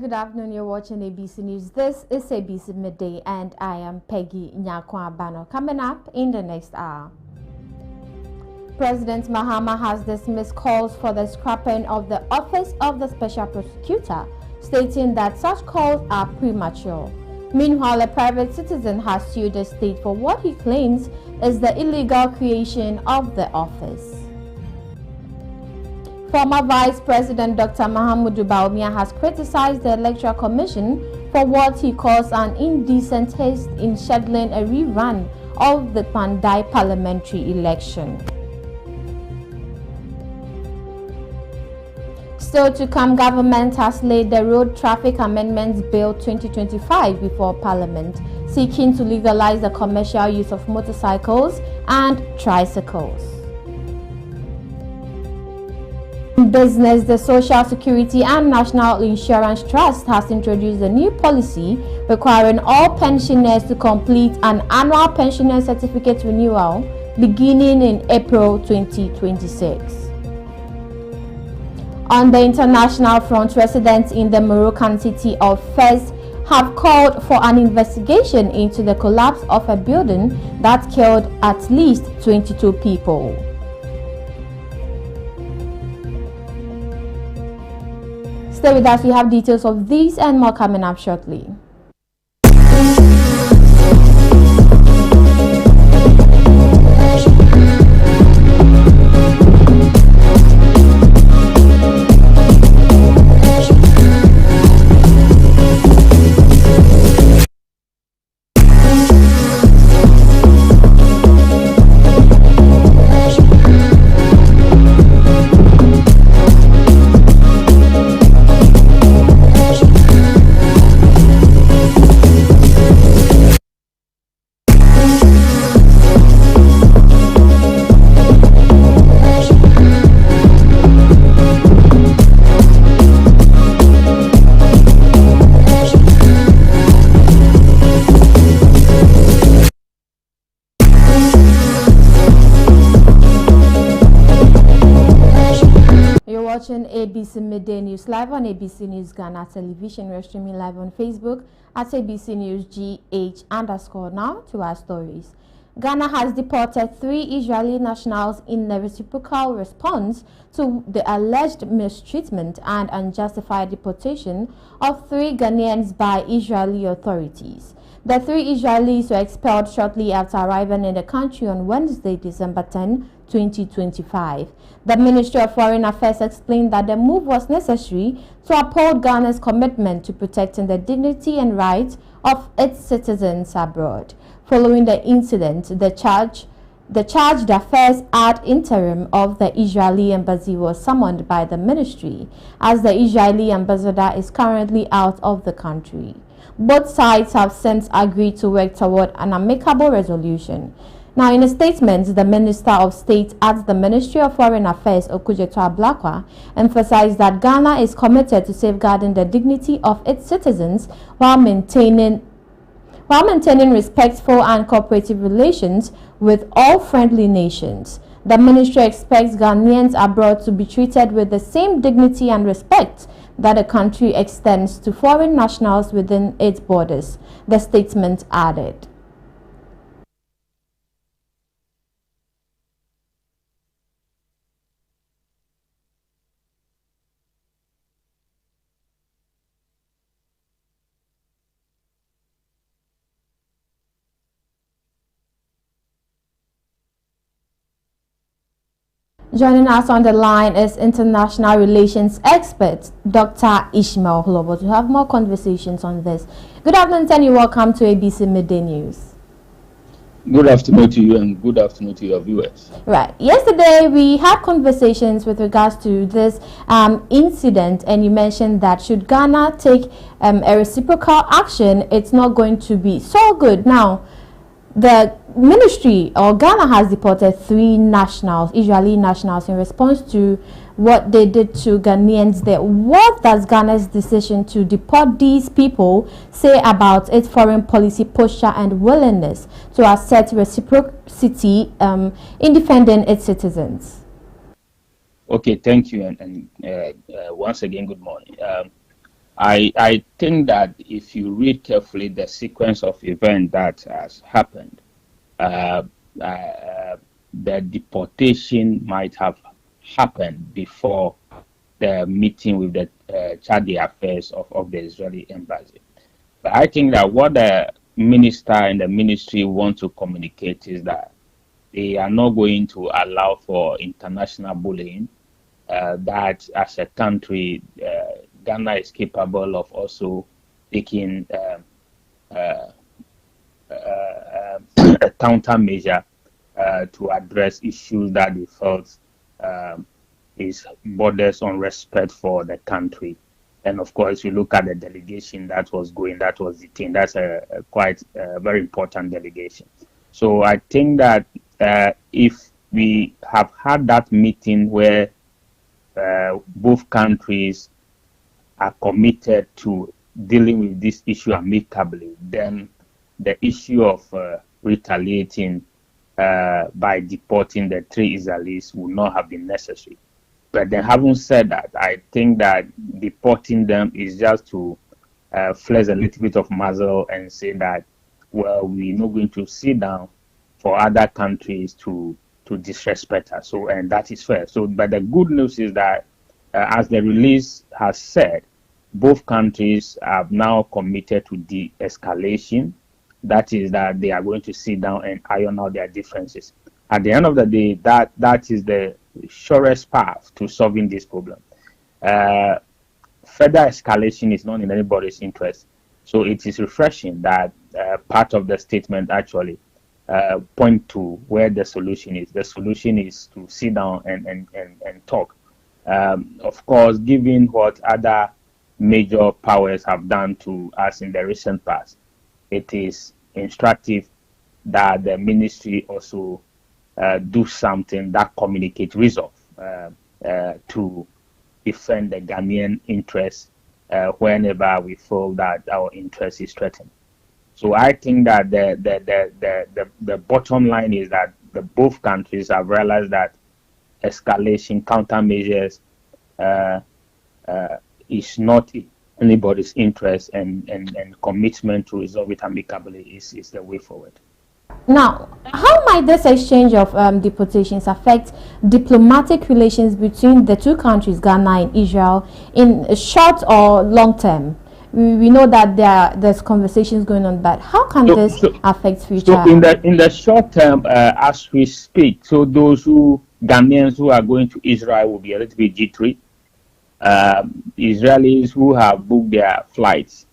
good afternoon. You're watching ABC News. This is ABC Midday, and I am Peggy Nyakwabano. Coming up in the next hour, President Mahama has dismissed calls for the scrapping of the Office of the Special Prosecutor, stating that such calls are premature. Meanwhile, a private citizen has sued the state for what he claims is the illegal creation of the office. Former Vice President Dr. Mahamudu Bawumia has criticized the Electoral Commission for what he calls an indecent haste in scheduling a rerun of the Pandai parliamentary election. Still to come, government has laid the Road Traffic Amendments Bill 2025 before Parliament, seeking to legalize the commercial use of motorcycles and tricycles. In business, the Social Security and National Insurance Trust has introduced a new policy requiring all pensioners to complete an annual pensioner certificate renewal beginning in April 2026. On the international front, residents in the Moroccan city of Fez have called for an investigation into the collapse of a building that killed at least 22 people. Stay with us, we have details of these and more coming up shortly. Watching ABC Midday News live on ABC News Ghana television. We're streaming live on Facebook at ABC News GH_. Now to our stories. Ghana has deported 3 Israeli nationals in a reciprocal response to the alleged mistreatment and unjustified deportation of 3 Ghanaians by Israeli authorities. The 3 Israelis were expelled shortly after arriving in the country on Wednesday, December 10, 2025. The Ministry of Foreign Affairs explained that the move was necessary to uphold Ghana's commitment to protecting the dignity and rights of its citizens abroad. Following the incident, the charged affairs ad interim of the Israeli embassy was summoned by the ministry, as the Israeli ambassador is currently out of the country. Both sides have since agreed to work toward an amicable resolution. Now, in a statement, the Minister of State at the Ministry of Foreign Affairs, Okujeto Ablakwa, emphasized that Ghana is committed to safeguarding the dignity of its citizens while maintaining respectful and cooperative relations with all friendly nations. The ministry expects Ghanaians abroad to be treated with the same dignity and respect that the country extends to foreign nationals within its borders, the statement added. Joining us on the line is international relations expert Dr. Ishmael Hlobo to have more conversations on this. Good afternoon, and welcome to ABC Midday News. Good afternoon to you and good afternoon to your viewers. Right. Yesterday, we had conversations with regards to this incident, and you mentioned that should Ghana take a reciprocal action, it's not going to be so good. Now, the ministry or Ghana has deported 3 nationals, Israeli nationals, in response to what they did to Ghanaians there. What does Ghana's decision to deport these people say about its foreign policy posture and willingness to assert reciprocity in defending its citizens? Okay, thank you, and once again, good morning. I think that if you read carefully the sequence of events that has happened, uh, the deportation might have happened before the meeting with the Chadi affairs of the Israeli embassy. But I think that what the minister and the ministry want to communicate is that they are not going to allow for international bullying. That as a country, Ghana is capable of also taking uh, a countermeasure to address issues that they felt um, is borders on respect for the country. And of course, you look at the delegation that was going, that was detained. That's a quite very important delegation. So I think that if we have had that meeting where both countries are committed to dealing with this issue amicably, then the issue of retaliating by deporting the three Israelis would not have been necessary. But then, having said that, I think that deporting them is just to flex a little bit of muzzle and say that, well, we're not going to sit down for other countries to disrespect us. So, and that is fair. So, but the good news is that, as the release has said, both countries have now committed to de-escalation. That is that they are going to sit down and iron out their differences. At the end of the day, that is the surest path to solving this problem. Further escalation is not in anybody's interest. So it is refreshing that part of the statement actually point to where the solution is. The solution is to sit down and talk. Of course, given what other major powers have done to us in the recent past, it is instructive that the ministry also do something that communicates resolve to defend the Ghanaian interests whenever we feel that our interest is threatened. So I think that the bottom line is that both countries have realized that escalation, countermeasures is not in anybody's interest, and commitment to resolve it amicably is the way forward. Now, how might this exchange of deportations affect diplomatic relations between the two countries, Ghana and Israel, in a short or long term? We know that there's conversations going on, but how can this affect future? So in the short term, as we speak, so those Ghanaians who are going to Israel will be a little bit jittery. Israelis who have booked their flights,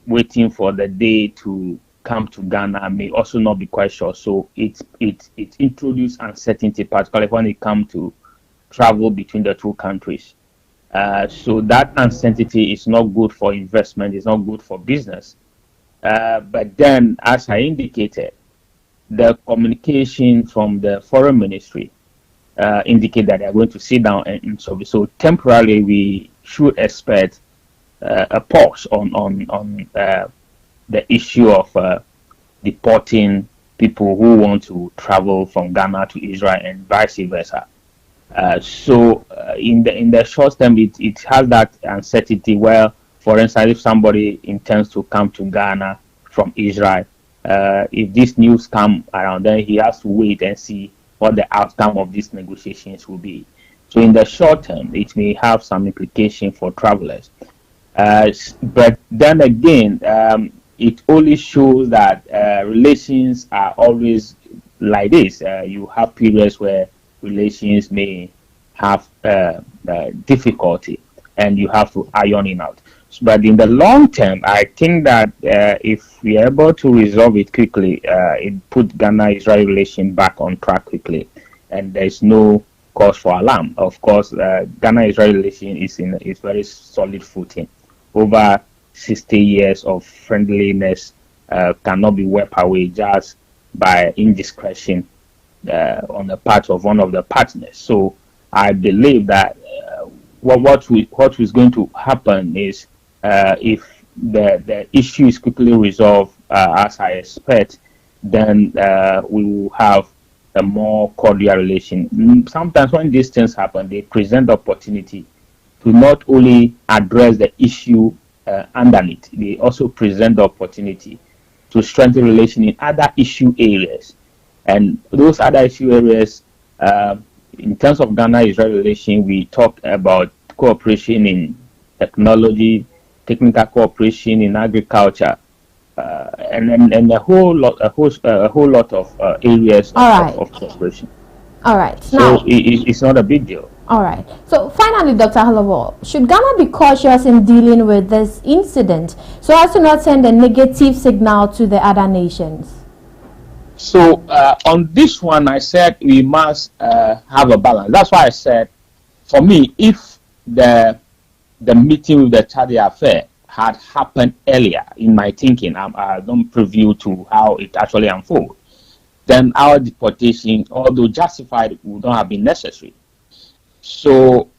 waiting for the day to come to Ghana, may also not be quite sure. So it introduces uncertainty, particularly when it comes to travel between the two countries. So that uncertainty is not good for investment, it's not good for business. But then, as I indicated, the communication from the foreign ministry indicate that they are going to sit down and so temporarily we should expect a pause on the issue of deporting people who want to travel from Ghana to Israel and vice versa. In the short term, it has that uncertainty where, for instance, if somebody intends to come to Ghana from Israel, if this news come around, then he has to wait and see what the outcome of these negotiations will be. So in the short term, it may have some implication for travelers. But then again, it only shows that relations are always like this. You have periods where relations may have difficulty and you have to iron it out. But in the long term, I think that if we are able to resolve it quickly, it put Ghana-Israel relation back on track quickly, and there is no cause for alarm. Of course, Ghana-Israel relation is very solid footing. Over 60 years of friendliness cannot be wiped away just by indiscretion on the part of one of the partners. So I believe that what is going to happen is if the issue is quickly resolved, as I expect, then we will have a more cordial relation. Sometimes when these things happen, they present the opportunity to not only address the issue underneath, they also present the opportunity to strengthen relations in other issue areas. And those other issue areas, in terms of Ghana-Israel relation, we talk about cooperation in technology, technical cooperation in agriculture, and a whole lot of areas of cooperation. All right. So now, it's not a big deal. All right. So finally, Dr. Holowo, should Ghana be cautious in dealing with this incident so as to not send a negative signal to the other nations? So on this one, I said we must have a balance. That's why I said, for me, if the meeting with the Chadi affair had happened earlier in my thinking, I don't preview to how it actually unfolds, then our deportation, although justified, would not have been necessary. So,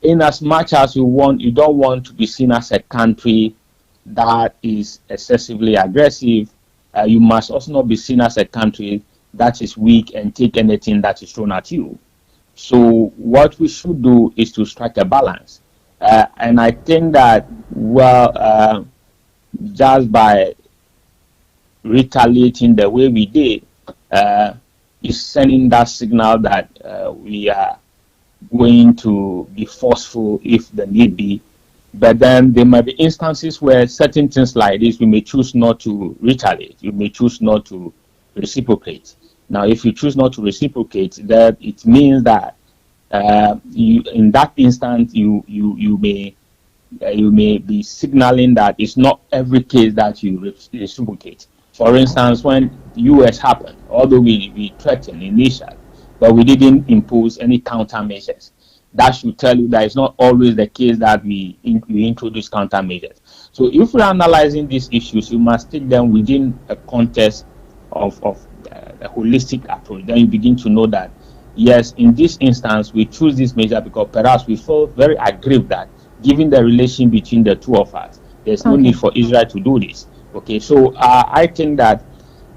in as much as you don't want to be seen as a country that is excessively aggressive, you must also not be seen as a country that is weak and take anything that is thrown at you. So, what we should do is to strike a balance. And I think that, just by retaliating the way we did, is sending that signal that we are going to be forceful if the need be. But then there might be instances where certain things like this, we may choose not to retaliate. You may choose not to reciprocate. Now, if you choose not to reciprocate, that it means that in that instance, you may be signaling that it's not every case that you reciprocate. For instance, when U.S. happened, although we threatened initially, but we didn't impose any countermeasures. That should tell you that it's not always the case that we introduce countermeasures. So if we're analyzing these issues, you must take them within a context of a holistic approach. Then you begin to know that, yes, in this instance, we choose this measure because perhaps we feel very aggrieved that given the relation between the two of us, there's no need for Israel to do this. Okay, so I think that,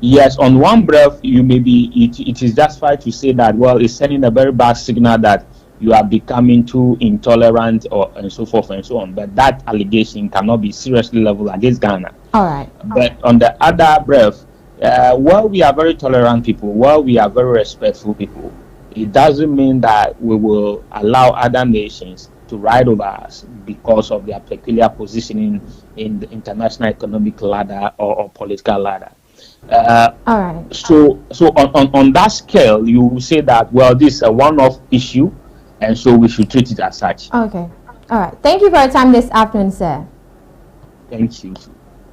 yes, on one breath, it is justified to say that, well, it's sending a very bad signal that you are becoming too intolerant and so forth and so on. But that allegation cannot be seriously leveled against Ghana. All right. But on the other breath, while we are very tolerant people, while we are very respectful people, it doesn't mean that we will allow other nations to ride over us because of their peculiar positioning in the international economic ladder or political ladder. All right. So on that scale, you will say that, well, this is a one-off issue, and so we should treat it as such. Okay. All right. Thank you for your time this afternoon, sir. Thank you.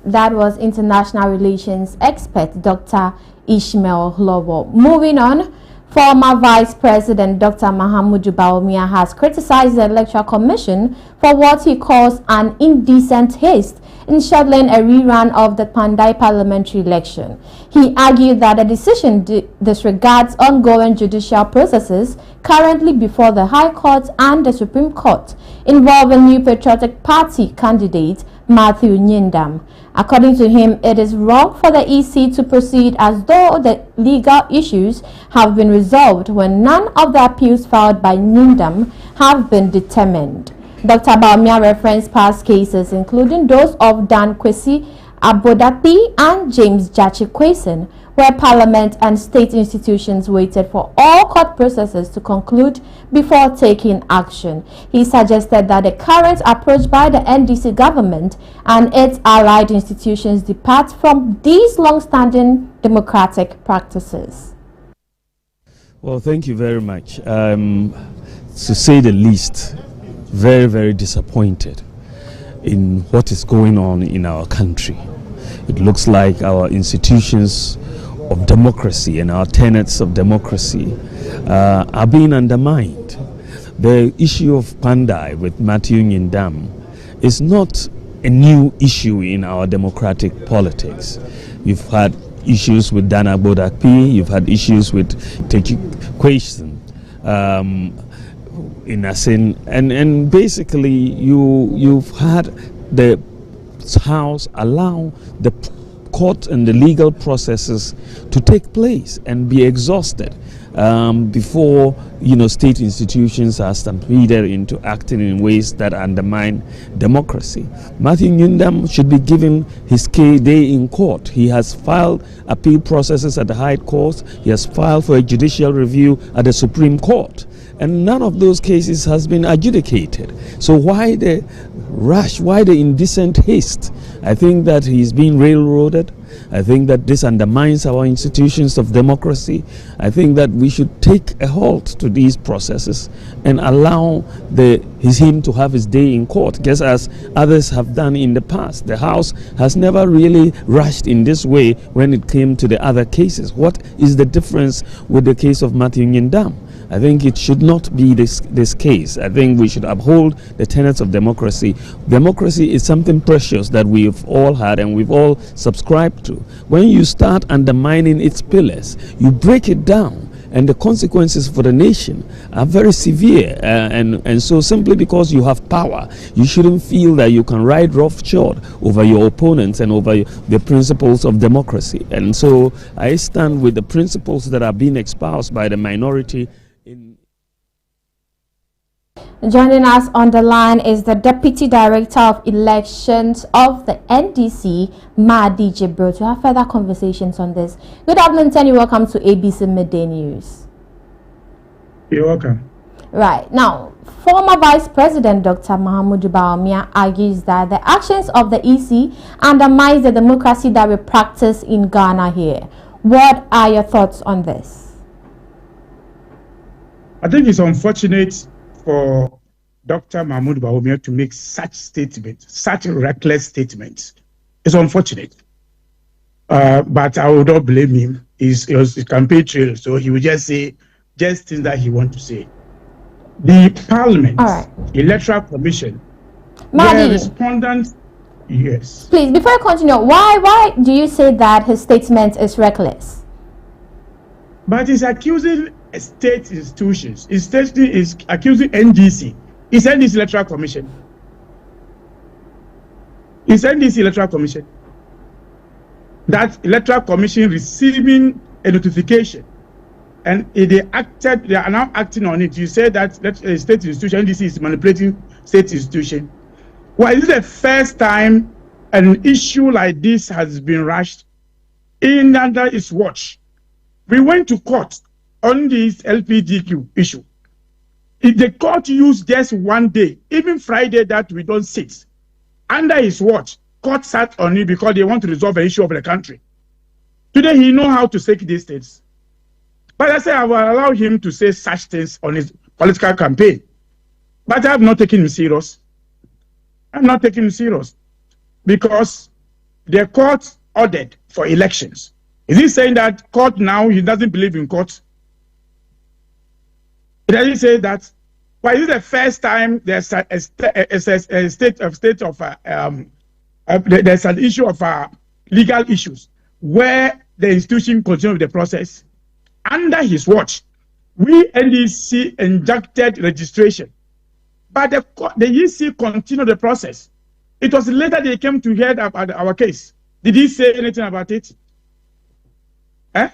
That was international relations expert Dr. Ishmael Holowo. Moving on, former Vice President Dr. Mahamudu Bawumia has criticized the Electoral Commission for what he calls an indecent haste in scheduling a rerun of the Pandai parliamentary election. He argued that the decision disregards ongoing judicial processes currently before the High Court and the Supreme Court involving New Patriotic Party candidate Matthew Nyindam. According to him, it is wrong for the EC to proceed as though the legal issues have been resolved when none of the appeals filed by Nyindam have been determined. Dr. Bawumia referenced past cases, including those of Dan Kwesi Abodati and James Jachi Kwesen, where Parliament and state institutions waited for all court processes to conclude before taking action. He suggested that the current approach by the NDC government and its allied institutions depart from these long-standing democratic practices. Well, thank you very much. To say the least, very, very disappointed in what is going on in our country. It looks like our institutions of democracy and our tenets of democracy are being undermined. The issue of Pandai with Matthew Nyindam is not a new issue in our democratic politics. You've had issues with Dana Bodakpi, you've had issues with Techi Kwesen in Asin, and basically you've had the House allow the court and the legal processes to take place and be exhausted before state institutions are stampeded into acting in ways that undermine democracy. Matthew Nyundam should be given his day in court. He has filed appeal processes at the High Court. He has filed for a judicial review at the Supreme Court. And none of those cases has been adjudicated. So why the rush? Why the indecent haste? I think that he's being railroaded. I think that this undermines our institutions of democracy. I think that we should take a halt to these processes and allow him to have his day in court, just as others have done in the past. The House has never really rushed in this way when it came to the other cases. What is the difference with the case of Matthew Nyundam? I think it should not be this case. I think we should uphold the tenets of democracy. Democracy is something precious that we've all had and we've all subscribed to. When you start undermining its pillars, you break it down, and the consequences for the nation are very severe. And so simply because you have power, you shouldn't feel that you can ride roughshod over your opponents and over the principles of democracy. And so I stand with the principles that are being espoused by the minority. Joining us on the line is the Deputy Director of Elections of the NDC, Midday Jibril, to have further conversations on this. Good afternoon, Tenny. Welcome to ABC Midday News. You're welcome. Right. Now, former Vice President Dr. Mahamudu Bawumia argues that the actions of the EC undermines the democracy that we practice in Ghana here. What are your thoughts on this? I think it's unfortunate for Dr. Mahmoud Bawumia to make such statements, such reckless statements. It's unfortunate. But I would not blame him. It's a campaign trail, so he would just say just things that he wants to say. The Parliament, Electoral Commission, the respondents, yes. Please, before you continue, why do you say that his statement is reckless? But he's accusing state institutions. His statement is accusing NDC. It's NDC Electoral Commission. It's NDC Electoral Commission. That Electoral Commission receiving a notification, and they are now acting on it. You say that state institution, NDC is manipulating state institution. Well, is it the first time an issue like this has been rushed in under its watch? We went to court on this LPDQ issue. If the court used just one day, even Friday that we don't sit, under his watch, court sat on it because they want to resolve an issue of the country. Today he knows how to take these things. But I say I will allow him to say such things on his political campaign. But I have not taken him serious. I'm not taking him serious because the court ordered for elections. Is he saying that court now, he doesn't believe in court? Does he say that? Why is it the first time there's there's an issue of legal issues where the institution continues with the process? Under his watch, we NDC injected registration, but the EC continued the process. It was later they came to hear about our case. Did he say anything about it? And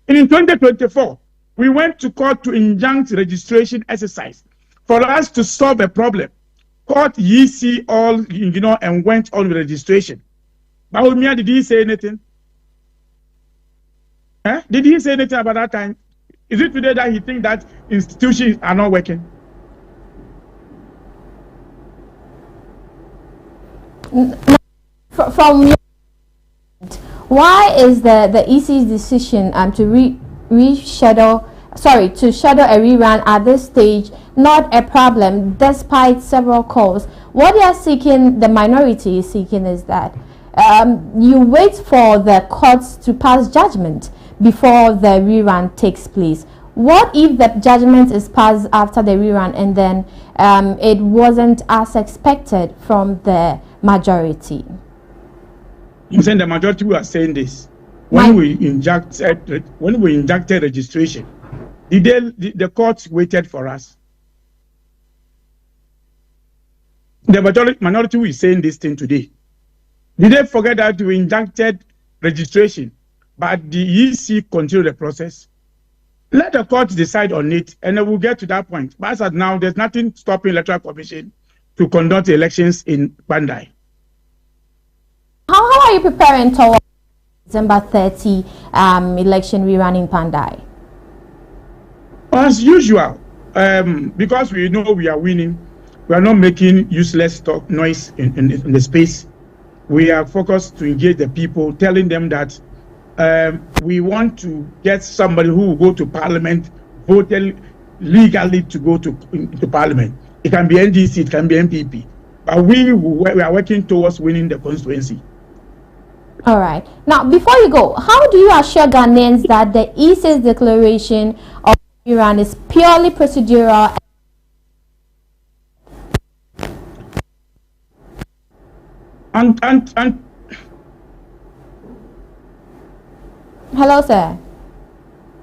in 2024, we went to court to injunct registration exercise for us to solve a problem. Court EC all, and went on with registration. Bawumia, did he say anything? Did he say anything about that time? Is it today that he thinks that institutions are not working? From your why is the EC's decision to schedule a rerun at this stage not a problem despite several calls? What they are seeking, the minority is seeking, is that you wait for the courts to pass judgment before the rerun takes place. What if the judgment is passed after the rerun and then it wasn't as expected from the majority? I'm saying the majority were saying this. When we injected registration, the courts waited for us. The minority is saying this thing today. Did they forget that we injected registration, but the EC continue the process. Let the court decide on it, and then we'll get to that point. But as of now, there's nothing stopping Electoral Commission to conduct elections in Pandai. How are you preparing towards December 30 election rerun in Pandai? As usual, because we know we are winning, we are not making useless talk noise in the space. We are focused to engage the people, telling them that we want to get somebody who will go to Parliament, voted legally to go to Parliament. It can be NDC, it can be MPP, but we are working towards winning the constituency. All right. Now, before you go, how do you assure Ghanaians that the EC's declaration of Iran is purely procedural? And Hello, sir.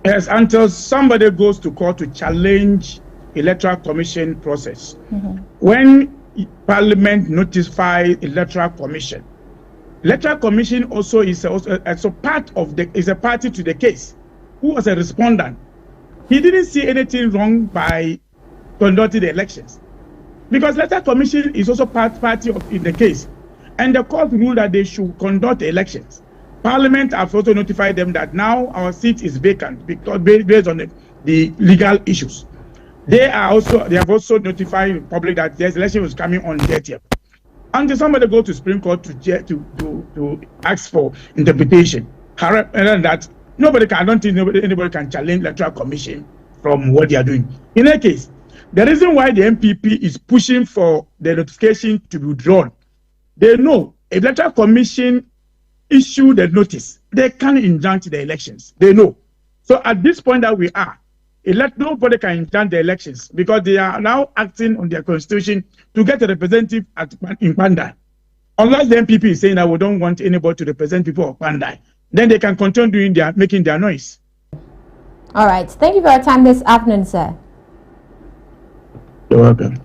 Yes, until somebody goes to court to challenge Electoral Commission process. When Parliament notifies Electoral Commission also is also part of is a party to the case, who was a respondent. He didn't see anything wrong by conducting the elections, because Electoral Commission is also party in the case, and the court ruled that they should conduct the elections. Parliament have also notified them that now our seat is vacant because based on the legal issues. They have also notified the public that the election was coming on 30th. Until somebody go to Supreme Court to ask for interpretation, however, that I don't think anybody can challenge the Electoral Commission from what they are doing. In any case, the reason why the MPP is pushing for the notification to be withdrawn, they know if the Electoral Commission issue the notice, they can injunct the elections. They know. So at this point that we are, nobody can injunct the elections because they are now acting on their constitution to get a representative in Pandai. Unless the MPP is saying that we don't want anybody to represent people of Pandai, then they can continue making their noise. All right. Thank you for your time this afternoon, sir. You're welcome.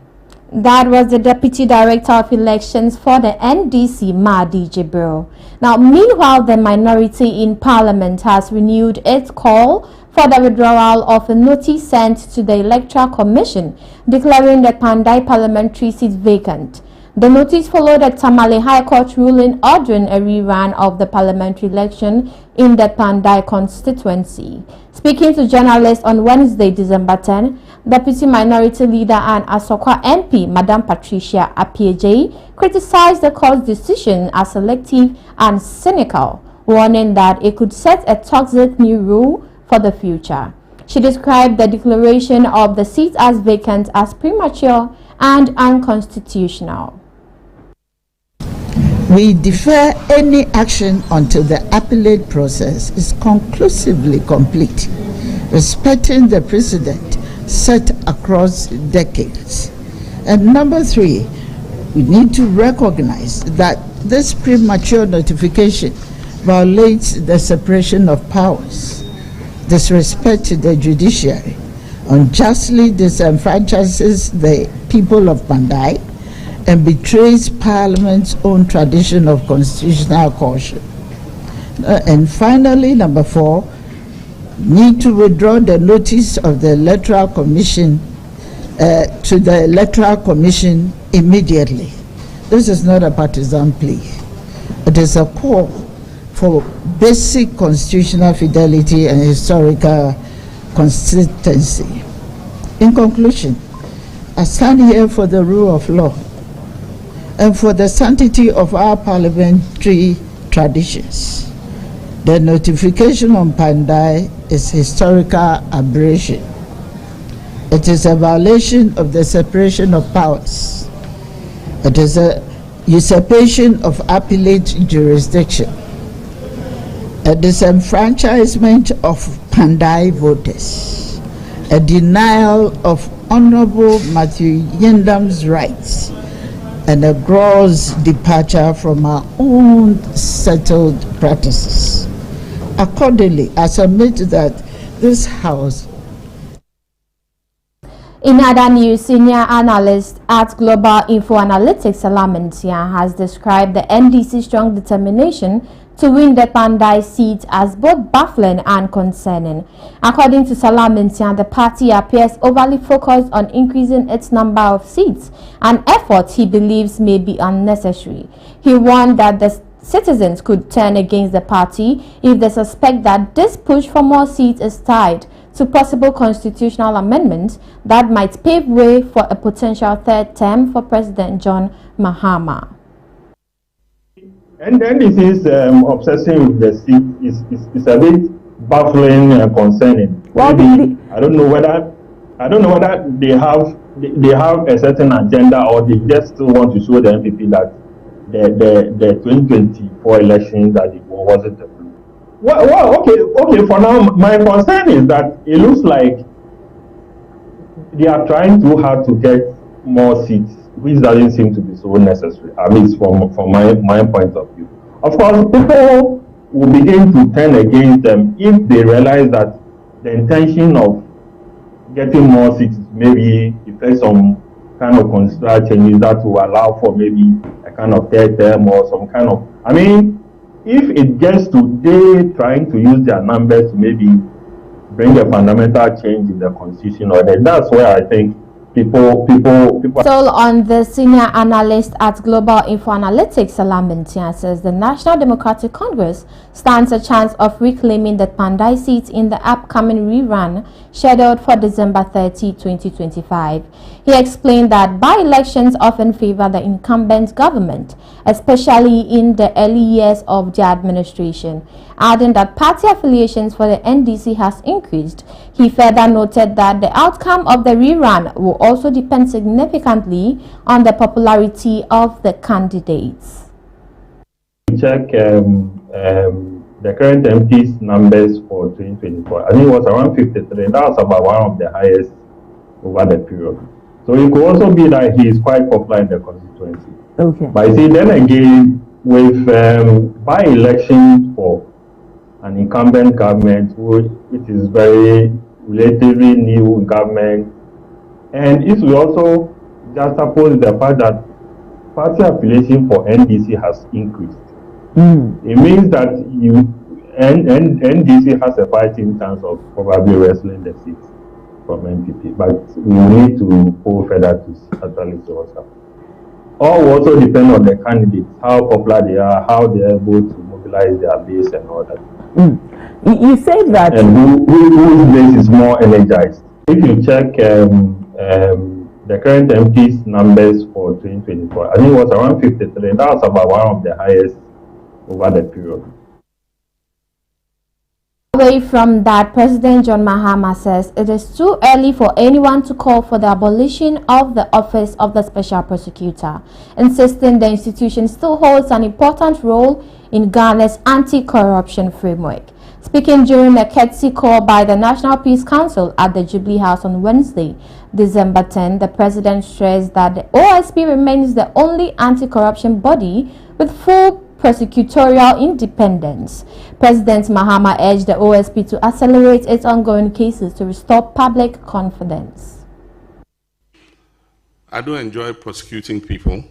That was the Deputy Director of Elections for the NDC, Mahdi Jibril. Now, meanwhile, the minority in Parliament has renewed its call for the withdrawal of a notice sent to the Electoral Commission declaring the Pandai parliamentary seat vacant. The notice followed the Tamale High Court ruling ordering a rerun of the parliamentary election in the Pandai constituency. Speaking to journalists on Wednesday, December 10, Deputy Minority Leader and Asokwa MP, Madam Patricia Appiagyei, criticized the court's decision as selective and cynical, warning that it could set a toxic new rule for the future. She described the declaration of the seat as vacant as premature and unconstitutional. We defer any action until the appellate process is conclusively complete, respecting the precedent set across decades. And number 3, we need to recognize that this premature notification violates the separation of powers, disrespects the judiciary, unjustly disenfranchises the people of Pandai, and betrays Parliament's own tradition of constitutional caution. And finally, number 4, need to withdraw the notice of the Electoral Commission to the Electoral Commission immediately. This is not a partisan plea. It is a call for basic constitutional fidelity and historical consistency. In conclusion, I stand here for the rule of law and for the sanctity of our parliamentary traditions. The notification on Pandai is historical aberration. It is a violation of the separation of powers. It is a usurpation of appellate jurisdiction, a disenfranchisement of Pandai voters, a denial of Honorable Matthew Yendam's rights, and a gross departure from our own settled practices. Accordingly, I submit that this House. In other news, senior analyst at Global Info Analytics, Alamantia, has described the NDC's strong determination to win the Pandai seat as both baffling and concerning. According to Salam Mentian, the party appears overly focused on increasing its number of seats, an effort he believes may be unnecessary. He warned that the citizens could turn against the party if they suspect that this push for more seats is tied to possible constitutional amendments that might pave way for a potential third term for President John Mahama. And then this is obsessing with the seat is a bit baffling and concerning. Maybe, I don't know whether they have a certain agenda, or they just want to show the MPP that the 2024 election that it wasn't a fluke. Well, okay. For now, my concern is that it looks like they are trying too hard to get more seats, which doesn't seem to be so necessary, at least from my point of view. Of course, people will begin to turn against them if they realize that the intention of getting more seats maybe effect some kind of constitutional changes that will allow for maybe a kind of third term or some kind of, I mean, if it gets to they trying to use their numbers to maybe bring a fundamental change in the constitution, or that's where I think people. So on the senior analyst at Global Info Analytics, Salam Mentian, says the National Democratic Congress stands a chance of reclaiming the Pandai seat in the upcoming rerun scheduled for December 30, 2025. He explained that by-elections often favor the incumbent government, especially in the early years of the administration, adding that party affiliations for the NDC has increased. He further noted that the outcome of the rerun will also depend significantly on the popularity of the candidates. Check the current MP's numbers for 2024. I think it was around 53. That was about one of the highest over the period. So it could also be that he is quite popular in the constituency. Okay. But you see, then again, with by-election for an incumbent government, which is very relatively new government, and if we also juxtapose the fact that party affiliation for NDC has increased, it means that NDC has a fighting chance of probably wrestling the seats from MPP, but we need to go further to actually see what's happening. All will also depend on the candidates, how popular they are, how they are able to mobilize their base and all that. You said that, and whose base is more energized. If you check the current MP's numbers for 2024, I think it was around 53. That was about one of the highest over the period. Away from that, President John Mahama says it is too early for anyone to call for the abolition of the office of the special prosecutor, insisting the institution still holds an important role in Ghana's anti-corruption framework. Speaking during a courtesy call by the National Peace Council at the Jubilee House on Wednesday, December 10, the president stressed that the OSP remains the only anti-corruption body with full prosecutorial independence. President Mahama urged the OSP to accelerate its ongoing cases to restore public confidence. I do enjoy prosecuting people,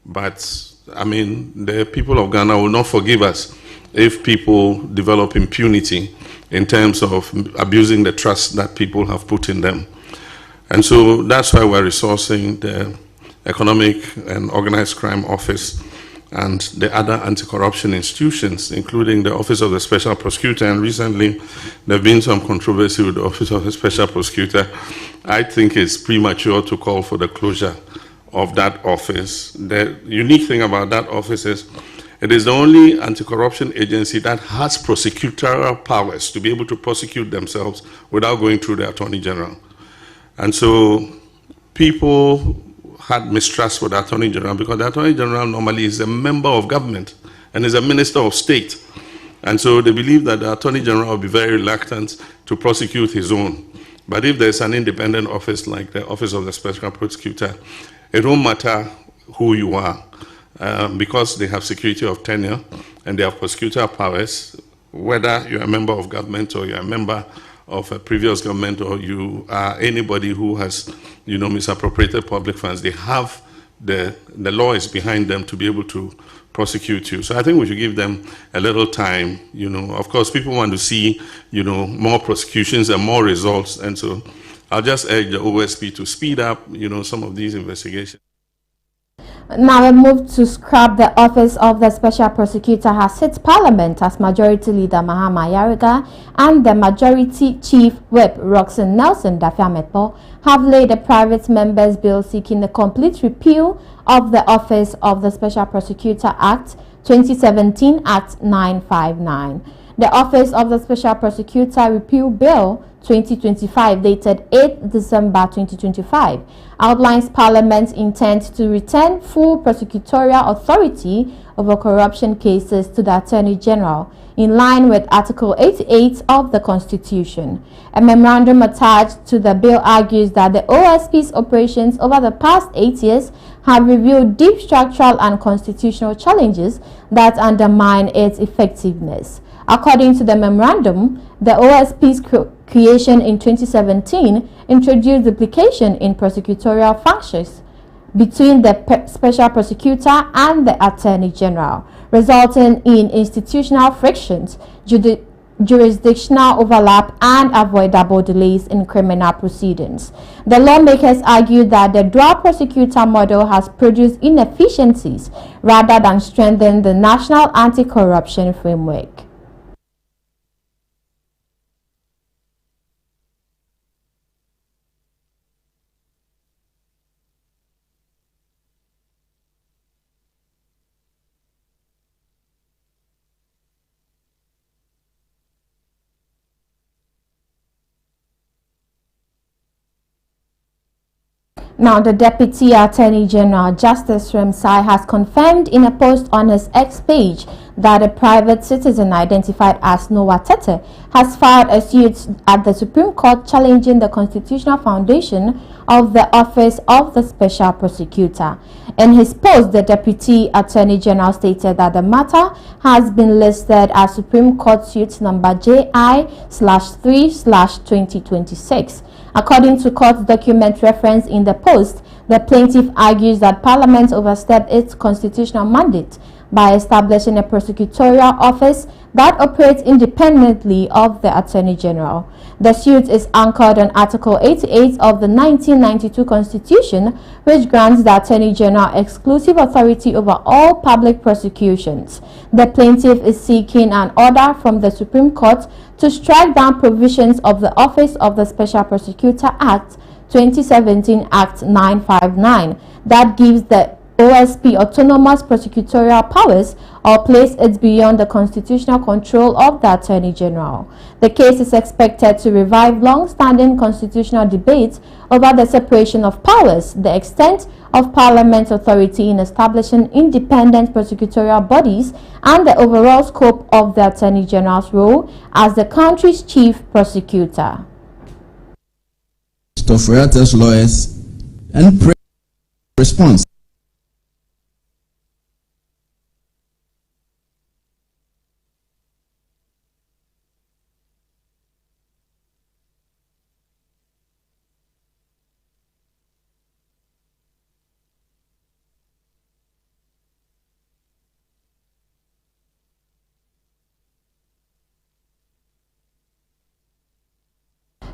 but I mean, the people of Ghana will not forgive us if people develop impunity in terms of abusing the trust that people have put in them. And so that's why we're resourcing the Economic and Organized Crime Office and the other anti-corruption institutions, including the Office of the Special Prosecutor. And recently, there have been some controversy with the Office of the Special Prosecutor. I think it's premature to call for the closure of that office. The unique thing about that office is it is the only anti-corruption agency that has prosecutorial powers to be able to prosecute themselves without going through the Attorney General. And so people had mistrust for the Attorney General because the Attorney General normally is a member of government and is a minister of state. And so they believe that the Attorney General will be very reluctant to prosecute his own. But if there's an independent office like the Office of the Special Prosecutor, it won't matter who you are because they have security of tenure and they have prosecutorial powers, whether you're a member of government or you're a member of a previous government or you are anybody who has, misappropriated public funds. They have the law is behind them to be able to prosecute you. So I think we should give them a little time. Of course, people want to see, more prosecutions and more results. And so I'll just urge the OSP to speed up, some of these investigations. Now, a move to scrap the office of the Special Prosecutor has hit Parliament as Majority Leader Mahama Yariga and the Majority Chief Whip Roxanne Nelson Dafiametpo have laid a private member's bill seeking the complete repeal of the Office of the Special Prosecutor Act 2017 Act 959. The Office of the Special Prosecutor Repeal Bill 2025, dated 8 December 2025, outlines Parliament's intent to return full prosecutorial authority over corruption cases to the Attorney General, in line with Article 88 of the Constitution. A memorandum attached to the bill argues that the OSP's operations over the past 8 years have revealed deep structural and constitutional challenges that undermine its effectiveness. According to the memorandum, the OSP's creation in 2017 introduced duplication in prosecutorial functions between the Special Prosecutor and the Attorney General, resulting in institutional frictions, jurisdictional overlap, and avoidable delays in criminal proceedings. The lawmakers argued that the dual prosecutor model has produced inefficiencies rather than strengthened the national anti-corruption framework. Now, the Deputy Attorney General, Justice Remsai, has confirmed in a post on his X page that a private citizen identified as Noah Tete has filed a suit at the Supreme Court challenging the constitutional foundation of the Office of the Special Prosecutor. In his post, the Deputy Attorney General stated that the matter has been listed as Supreme Court Suit number JI/3/2026. According to court document referenced in the post, the plaintiff argues that Parliament overstepped its constitutional mandate by establishing a prosecutorial office that operates independently of the Attorney General. The suit is anchored on Article 88 of the 1992 Constitution, which grants the Attorney General exclusive authority over all public prosecutions. The plaintiff is seeking an order from the Supreme Court to strike down provisions of the Office of the Special Prosecutor Act 2017 Act 959 that gives the OSP autonomous prosecutorial powers or place it beyond the constitutional control of the Attorney General. The case is expected to revive long-standing constitutional debates over the separation of powers, the extent of Parliament's authority in establishing independent prosecutorial bodies, and the overall scope of the Attorney General's role as the country's chief prosecutor. Stoffriatus lawyers and response.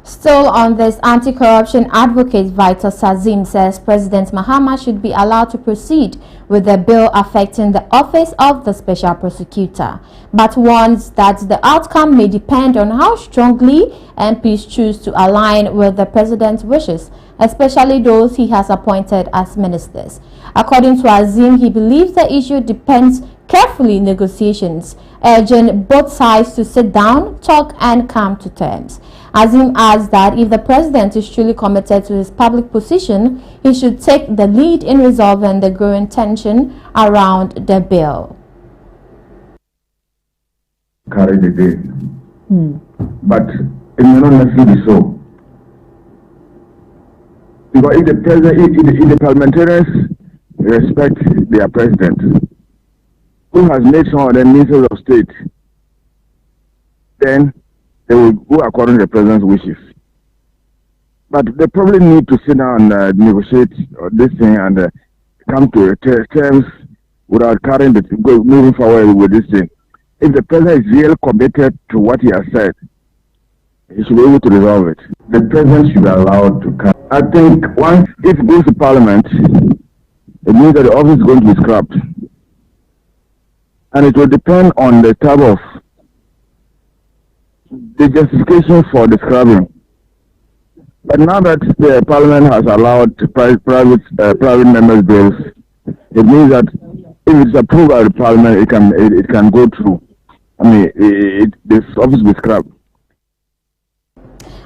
Still on this, anti-corruption advocate Vital Sazim says President Mahama should be allowed to proceed with the bill affecting the Office of the Special Prosecutor, but warns that the outcome may depend on how strongly MPs choose to align with the President's wishes, especially those he has appointed as ministers. According to Azim, he believes the issue depends carefully in negotiations, urging both sides to sit down, talk, and come to terms. Azim adds that if the President is truly committed to his public position, he should take the lead in resolving the growing tension around the bill. Carry the day. But it may not necessarily be so. Because if the parliamentarians respect their president, who has made some of them ministers of state, then they will go according to the president's wishes. But they probably need to sit down and negotiate this thing and come to terms without carrying moving forward with this thing. If the president is really committed to what he has said, he should be able to resolve it. The president should be allowed to come. I think once if it goes to parliament, it means that the office is going to be scrapped. And it will depend on the type of the justification for the scrapping. But now that the parliament has allowed private members' bills, it means that if it's approved by the parliament, it can go through. I mean, this office will be scrapped.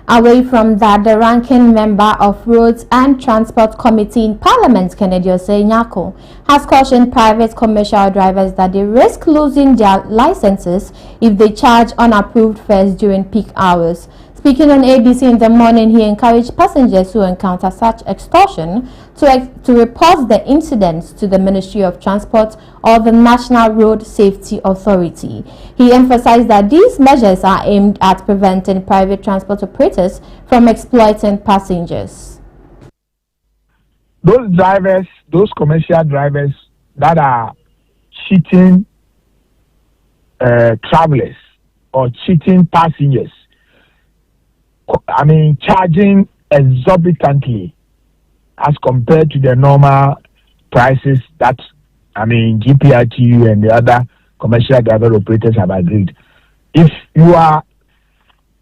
Away from that, the ranking member of Roads and Transport Committee in Parliament, Kennedy Osei-Nyako, has cautioned private commercial drivers that they risk losing their licenses if they charge unapproved fares during peak hours. Speaking on ABC in the morning, he encouraged passengers who encounter such extortion to report the incidents to the Ministry of Transport or the National Road Safety Authority. He emphasized that these measures are aimed at preventing private transport operators from exploiting passengers. Those drivers, those commercial drivers that are cheating travelers or cheating passengers, I mean, charging exorbitantly as compared to the normal prices that, I mean, GPRTU and the other commercial driver operators have agreed. If you are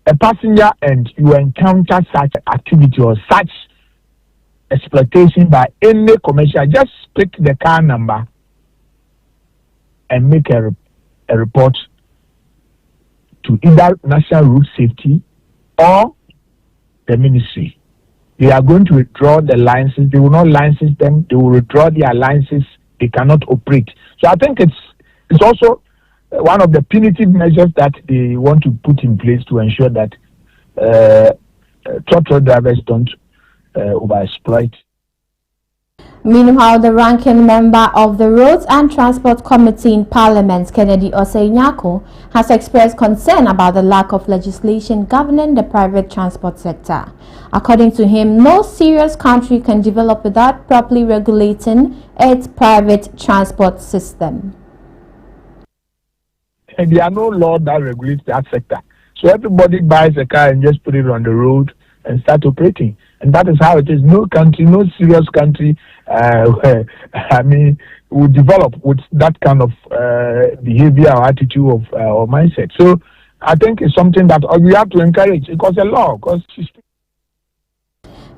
a passenger and you encounter such activity or such exploitation by any commercial, just pick the car number and make a report to either National Road Safety or the ministry. They are going to withdraw the license. They will not license them. They will withdraw their license. They cannot operate. So I think it's also one of the punitive measures that they want to put in place to ensure that truck drivers don't overexploit. Meanwhile, the ranking member of the Roads and Transport Committee in Parliament, Kennedy Osei-Nyako, has expressed concern about the lack of legislation governing the private transport sector. According to him, no serious country can develop without properly regulating its private transport system. And there are no laws that regulates that sector. So everybody buys a car and just put it on the road and start operating. And that is how it is. No country, no serious country, I mean, will develop with that kind of behavior or attitude or mindset. So I think it's something that we have to encourage because the law.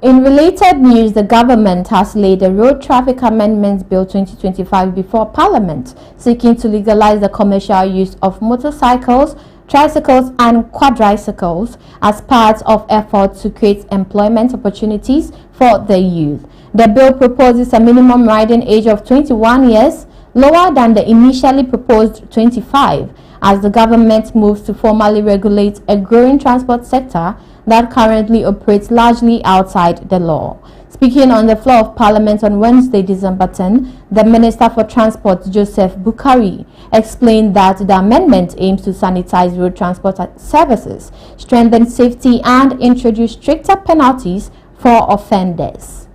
In related news, the government has laid a Road Traffic Amendments Bill 2025 before Parliament, seeking to legalize the commercial use of motorcycles, tricycles and quadricycles as part of efforts to create employment opportunities for the youth. The bill proposes a minimum riding age of 21 years, lower than the initially proposed 25, as the government moves to formally regulate a growing transport sector that currently operates largely outside the law. Speaking on the floor of Parliament on Wednesday, December 10, the Minister for Transport, Joseph Bukari, explained that the amendment aims to sanitize road transport services, strengthen safety, and introduce stricter penalties for offenders.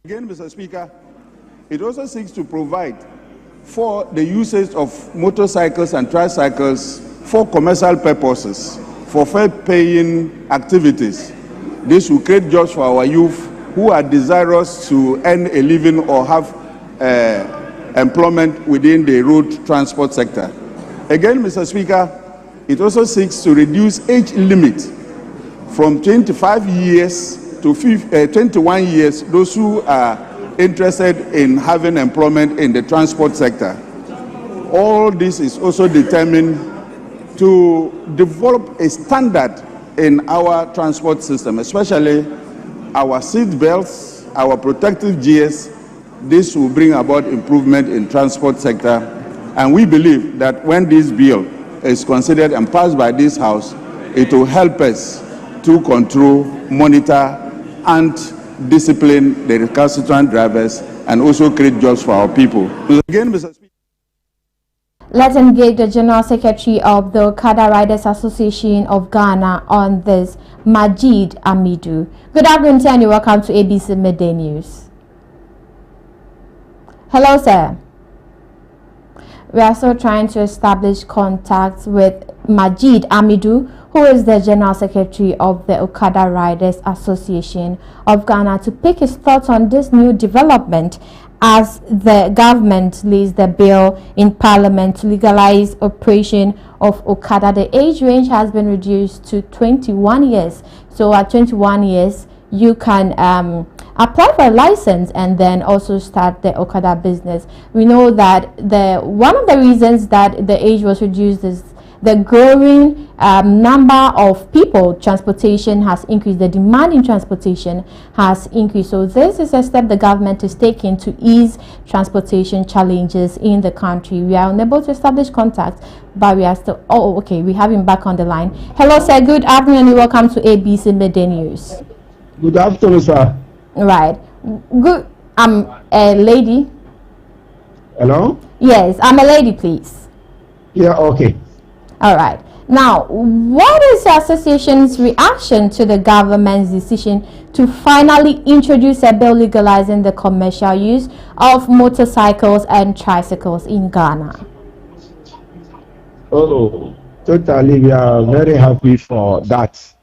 Again, Mr. Speaker, it also seeks to provide for the usage of motorcycles and tricycles for commercial purposes, for fare-paying activities. This will create jobs for our youth who are desirous to earn a living or have employment within the road transport sector. Again, Mr. Speaker, it also seeks to reduce age limit from 25 years to 21 years, those who are interested in having employment in the transport sector. All this is also determined to develop a standard in our transport system, especially our seat belts, our protective gears. This will bring about improvement in transport sector, and we believe that when this bill is considered and passed by this House, it will help us to control, monitor, and discipline the recalcitrant drivers and also create jobs for our people. Again, Mr. Speaker. Let's engage the General Secretary of the Okada Riders Association of Ghana on this, Majid Amidu. Good afternoon and welcome to ABC Midday News. Hello, sir. we are still trying to establish contact with Majid Amidu, who is the General Secretary of the Okada Riders Association of Ghana, to pick his thoughts on this new development as the government lays the bill in Parliament to legalize operation of Okada. The age range has been reduced to 21 years. So at 21 years, you can apply for a license and then also start the Okada business. We know that one of the reasons that the age was reduced is the growing number of people. Transportation has increased. The demand in transportation has increased. So this is a step the government is taking to ease transportation challenges in the country. We are unable to establish contact, but we are still... Oh, okay. We have him back on the line. Hello, sir. Good afternoon and welcome to ABC Midday News. Good afternoon, sir. Right. Good. I'm a lady. Hello? Yes, I'm a lady, please. Yeah, okay. All right. Now, what is the association's reaction to the government's decision to finally introduce a bill legalizing the commercial use of motorcycles and tricycles in Ghana? Oh, totally. We are very happy for that.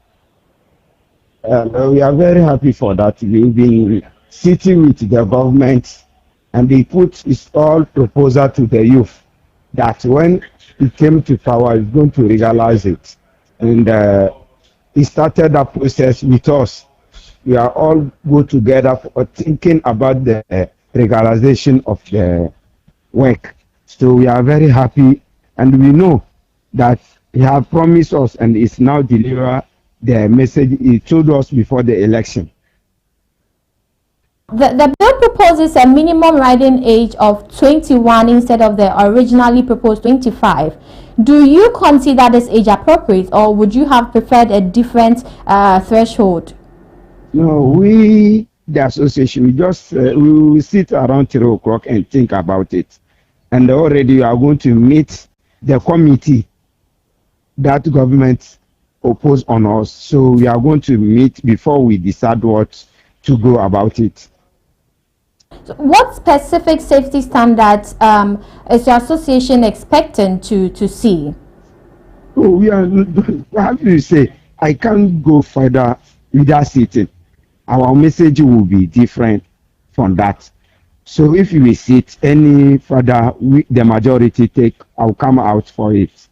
We are very happy for that. We've been sitting with the government and they put its all proposal to the youth that when it came to power, it's going to legalize it. And it started that process with us. We are all go together for thinking about the legalization of the work. So we are very happy and we know that he has promised us and is now deliver the message he told us before the election. The bill proposes a minimum riding age of 21 instead of the originally proposed 25. Do you consider this age appropriate, or would you have preferred a different threshold? No, we, the association, we just we will sit around 3 o'clock and think about it. And already we are going to meet the committee that government opposed on us. So we are going to meet before we decide what to go about it. So what specific safety standards is your association expecting to see? Oh, we are, how do you say, I can't go further without sitting. Our message will be different from that. So if we sit any further, the majority take, I'll come out for it.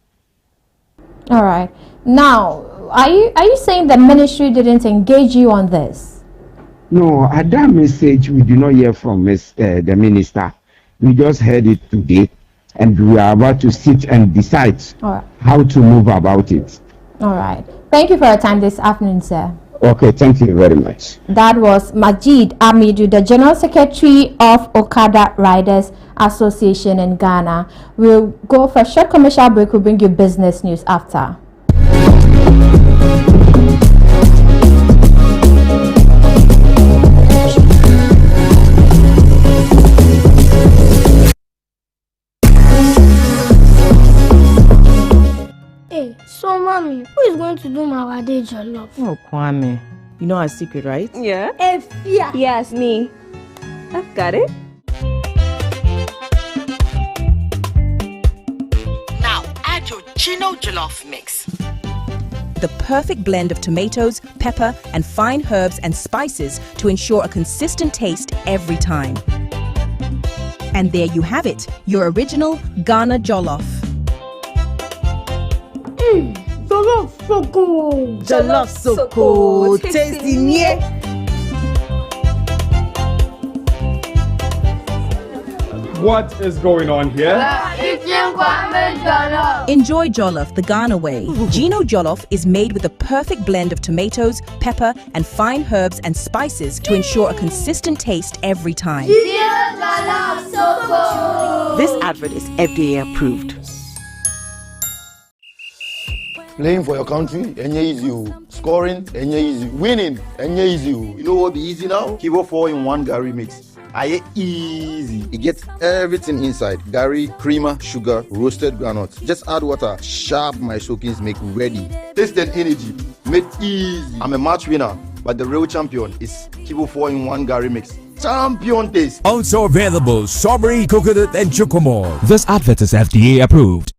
All right. Now, are you saying the ministry didn't engage you on this? No, at that message, we do not hear from the minister. We just heard it today, and we are about to sit and decide how to move about it. All right. Thank you for your time this afternoon, sir. Okay, thank you very much. That was Majid Amidu, the General Secretary of Okada Riders Association in Ghana. We'll go for a short commercial break. We'll bring you business news after. So, mommy, who is going to do my day jollof? Oh, Kwame. You know our secret, right? Yeah. Efia. Yes, me. I've got it. Now, add your Gino jollof mix. The perfect blend of tomatoes, pepper, and fine herbs and spices to ensure a consistent taste every time. And there you have it, your original Ghana jollof. Jollof so good. Jollof so good. Tasty, yeah. What is going on here? Enjoy jollof the Ghana way. Gino jollof is made with the perfect blend of tomatoes, pepper, and fine herbs and spices to ensure a consistent taste every time. This advert is FDA approved. Playing for your country, easy. Scoring, easy. Winning, easy. You know what be easy now? Kivo 4-in-1 Gary mix. Easy. It gets everything inside. Gary, creamer, sugar, roasted granules. Just add water. Sharp my soakings make ready. Taste and energy. Made easy. I'm a match winner, but the real champion is Kivo 4-in-1 Gary mix. champion taste. Also available strawberry, coconut, and chocomore. This advert is FDA approved.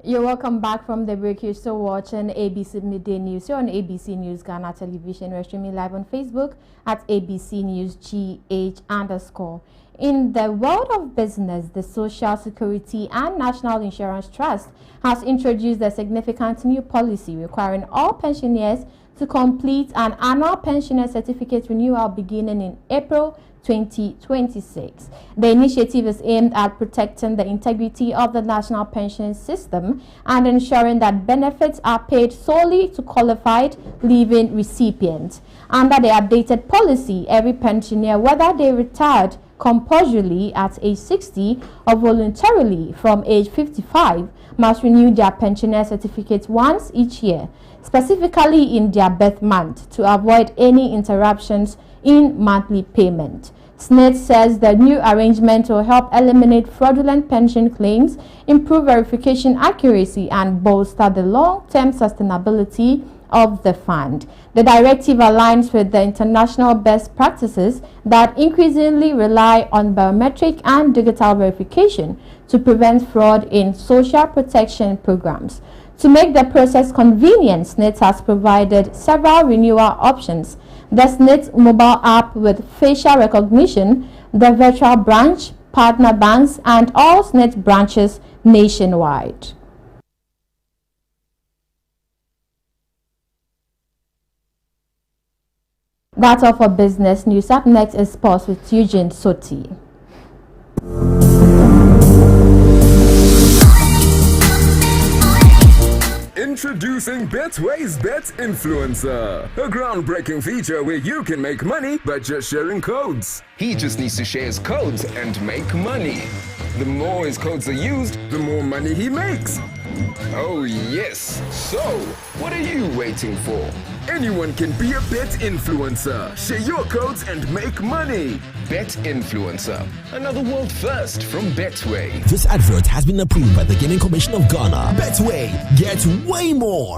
You're welcome back from the break. You're still watching ABC Midday News. You're on ABC News Ghana Television. We're streaming live on Facebook at ABC News GH_. In the world of business, the Social Security and National Insurance Trust has introduced a significant new policy requiring all pensioners to complete an annual pensioner certificate renewal beginning in April 2026. The initiative is aimed at protecting the integrity of the national pension system and ensuring that benefits are paid solely to qualified living recipients. Under the updated policy, every pensioner, whether they retired compulsorily at age 60 or voluntarily from age 55, must renew their pensioner certificate once each year, specifically in their birth month, to avoid any interruptions in monthly payment. SNIT says the new arrangement will help eliminate fraudulent pension claims, improve verification accuracy, and bolster the long-term sustainability of the fund. The directive aligns with the international best practices that increasingly rely on biometric and digital verification to prevent fraud in social protection programs. To make the process convenient, SNIT has provided several renewal options. The SNIT mobile app with facial recognition, the virtual branch, partner banks, and all SNIT branches nationwide. That's all for business news. Up next is sports with Eugene Soti. Introducing Betway's Bet Influencer, a groundbreaking feature where you can make money by just sharing codes. He just needs to share his codes and make money. The more his codes are used, the more money he makes. Oh yes, so what are you waiting for? Anyone can be a bet influencer. Share your codes and make money. Bet Influencer, another world first from Betway. This advert has been approved by the Gaming Commission of Ghana. Betway, get way more.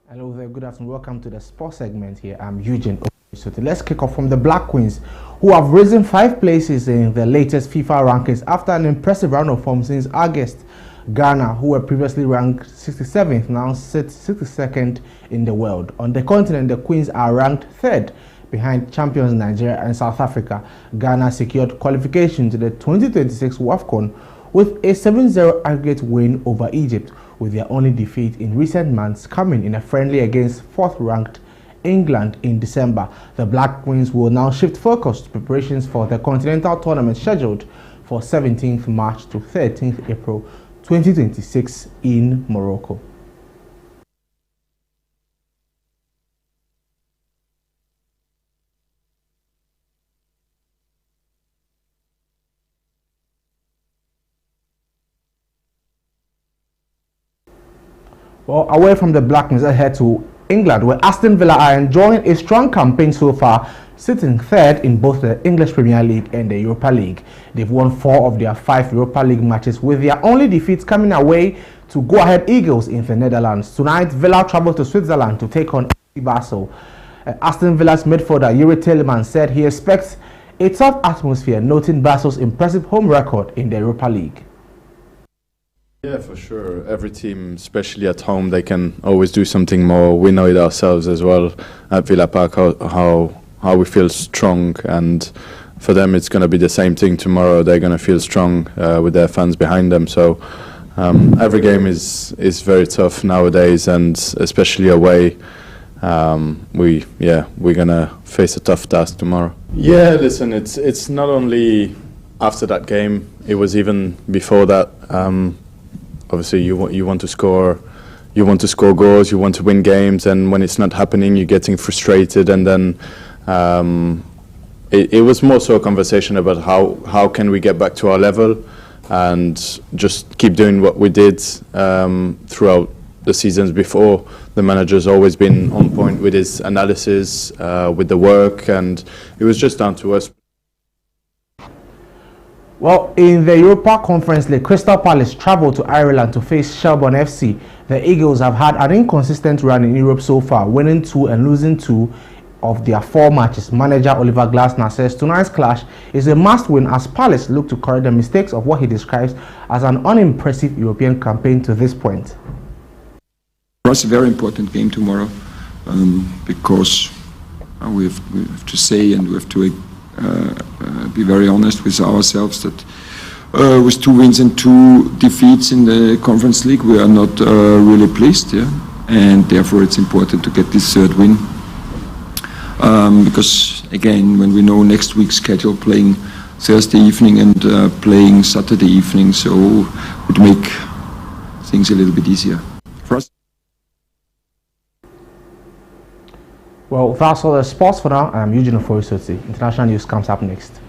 Hello there, good afternoon. Welcome to the sports segment here. I'm Eugene. So let's kick off from the Black Queens, who have risen 5 places in the latest FIFA rankings after an impressive round of form since August. Ghana, who were previously ranked 67th, now sit 62nd in the world. On the continent, the Queens are ranked 3rd behind champions Nigeria and South Africa. Ghana secured qualification to the 2026 WAFCON with a 7-0 aggregate win over Egypt, with their only defeat in recent months coming in a friendly against 4th-ranked England in December. The Black Queens will now shift focus to preparations for the continental tournament scheduled for 17th March to 13th April 2026 in Morocco. Well, away from the Black Queens, let's head to England, where Aston Villa are enjoying a strong campaign so far, sitting 3rd in both the English Premier League and the Europa League. They've won 4 of their 5 Europa League matches, with their only defeats coming away to go-ahead Eagles in the Netherlands. Tonight, Villa travel to Switzerland to take on FC Basel. Aston Villa's midfielder Yuri Tielemans said he expects a tough atmosphere, noting Basel's impressive home record in the Europa League. Yeah, for sure. Every team, especially at home, they can always do something more. We know it ourselves as well at Villa Park, how we feel strong, and for them it's going to be the same thing tomorrow. They're going to feel strong with their fans behind them. So every game is very tough nowadays, and especially away. We're going to face a tough task tomorrow. Yeah, listen, it's not only after that game. It was even before that. Obviously, you want to score goals, you want to win games, and when it's not happening, you're getting frustrated. And then it was more so a conversation about how can we get back to our level, and just keep doing what we did throughout the seasons before. The manager's always been on point with his analysis, with the work, and it was just down to us. Well, in the Europa Conference League, Crystal Palace traveled to Ireland to face Shelbourne FC. The Eagles have had an inconsistent run in Europe so far, winning 2 and losing 2 of their 4 matches. Manager Oliver Glasner says tonight's clash is a must-win as Palace look to correct the mistakes of what he describes as an unimpressive European campaign to this point. For us, a very important game tomorrow, because we have to say, and we have to be very honest with ourselves, that with 2 wins and 2 defeats in the Conference League, we are not really pleased, and therefore it's important to get this 3rd win, because again, when we know next week's schedule, playing Thursday evening and playing Saturday evening, so would make things a little bit easier for us. Well, that's all the sports for now. I'm Eugene Oforisoti. International news comes up next.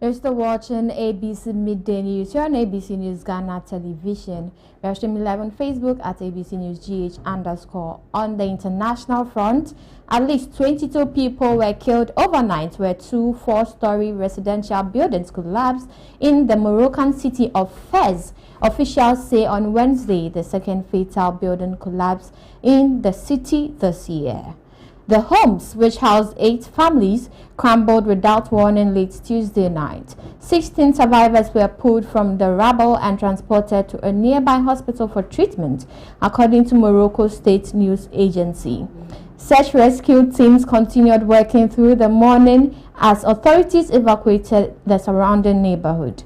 You're still watching ABC Midday News. You're on ABC News Ghana Television. We're streaming live on Facebook at ABC News GH_. On the international front, at least 22 people were killed overnight where 2 4-story residential buildings collapsed in the Moroccan city of Fez. Officials say on Wednesday the second fatal building collapsed in the city this year. The homes, which housed 8 families, crumbled without warning late Tuesday night. 16 survivors were pulled from the rubble and transported to a nearby hospital for treatment, according to Morocco State News Agency. Search rescue teams continued working through the morning as authorities evacuated the surrounding neighborhood.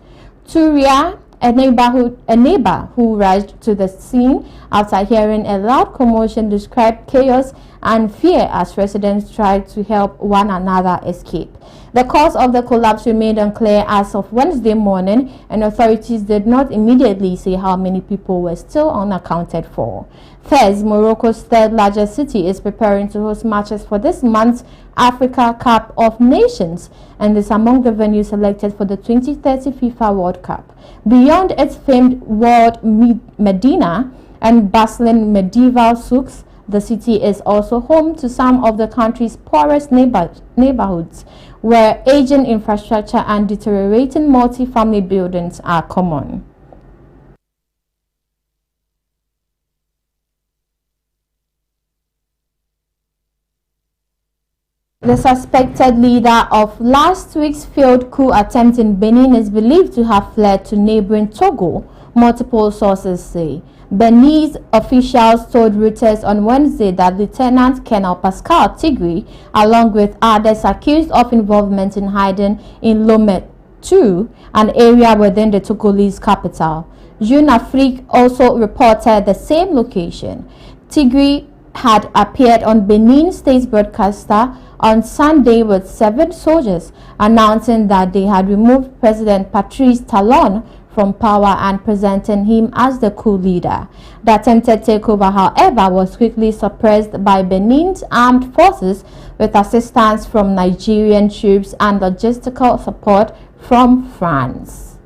Turia, a neighbor who rushed to the scene after hearing a loud commotion, described chaos and fear as residents tried to help one another escape. The cause of the collapse remained unclear as of Wednesday morning, and authorities did not immediately say how many people were still unaccounted for. Fez, Morocco's third largest city, is preparing to host matches for this month's Africa Cup of Nations and is among the venues selected for the 2030 FIFA World Cup. Beyond its famed world Medina and bustling medieval souks, the city is also home to some of the country's poorest neighborhoods, where aging infrastructure and deteriorating multi-family buildings are common. The suspected leader of last week's failed coup attempt in Benin is believed to have fled to neighboring Togo, multiple sources say. Benin's officials told Reuters on Wednesday that Lieutenant Colonel Pascal Tigri, along with others accused of involvement in hiding in Lomé 2, an area within the Togolese capital. Jeune Afrique also reported the same location. Tigri had appeared on Benin State broadcaster on Sunday with 7 soldiers, announcing that they had removed President Patrice Talon from power and presenting him as the coup leader. The attempted takeover, however, was quickly suppressed by Benin's armed forces with assistance from Nigerian troops and logistical support from France.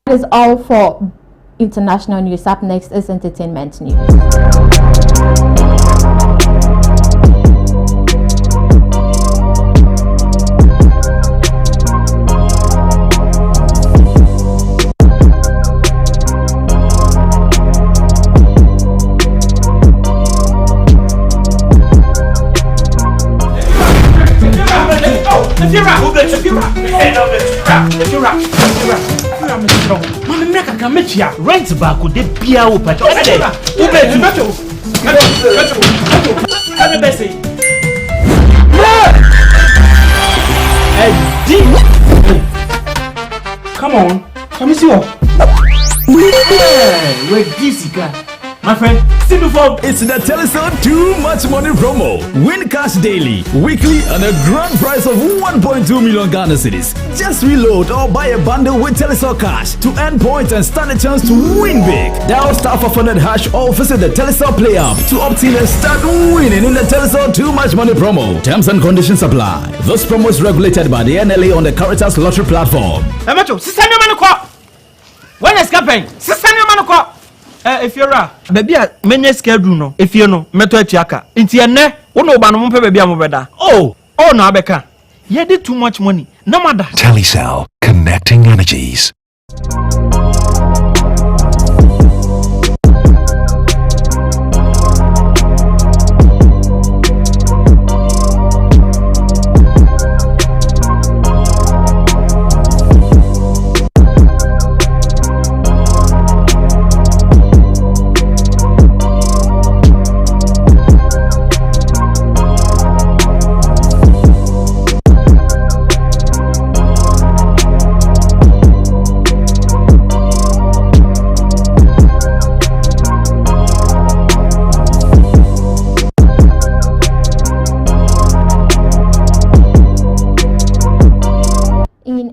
That is all for international news. Up next is entertainment news. Rent back with the beer open. Come on, come see what? Where this guy? My friend, see before. It's the Telecel Too Much Money promo. Win cash daily, weekly, and a grand prize of 1.2 million Ghana cedis. Just reload or buy a bundle with Telecel Cash to earn points and stand a chance to win big. Dial *500# or visit the Telecel Play app to opt in and start winning in the Telecel Too Much Money promo. Terms and conditions apply. This promo is regulated by the NLA on the Caritas Lottery platform. When is happening? If you're a baby, many schedule no. If you know, meto etiaka. Inti ene, uno ba no mpe baby amobeda. Oh, no abeka. You did too much money. No matter. Telecel, connecting energies.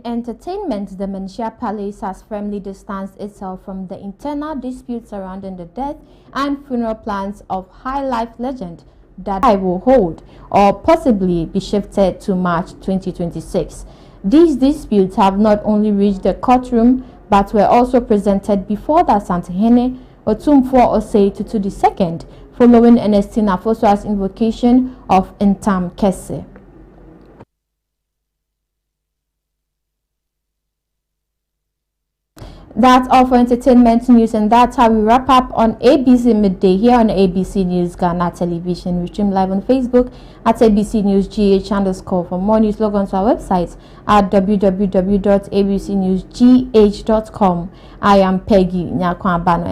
Entertainment, the Menchia Palace has firmly distanced itself from the internal dispute surrounding the death and funeral plans of high life legend that I will hold or possibly be shifted to March 2026. These disputes have not only reached the courtroom but were also presented before the Santihene Otumfuo Osei Tutu II following Ernestina Fosua's invocation of Ntam Kese. That's all for entertainment news, and that's how we wrap up on ABC Midday here on ABC News Ghana Television. We stream live on Facebook at ABC News GH_. For more news, log on to our website at www.abcnewsgh.com. I am Peggy Nyakwabano.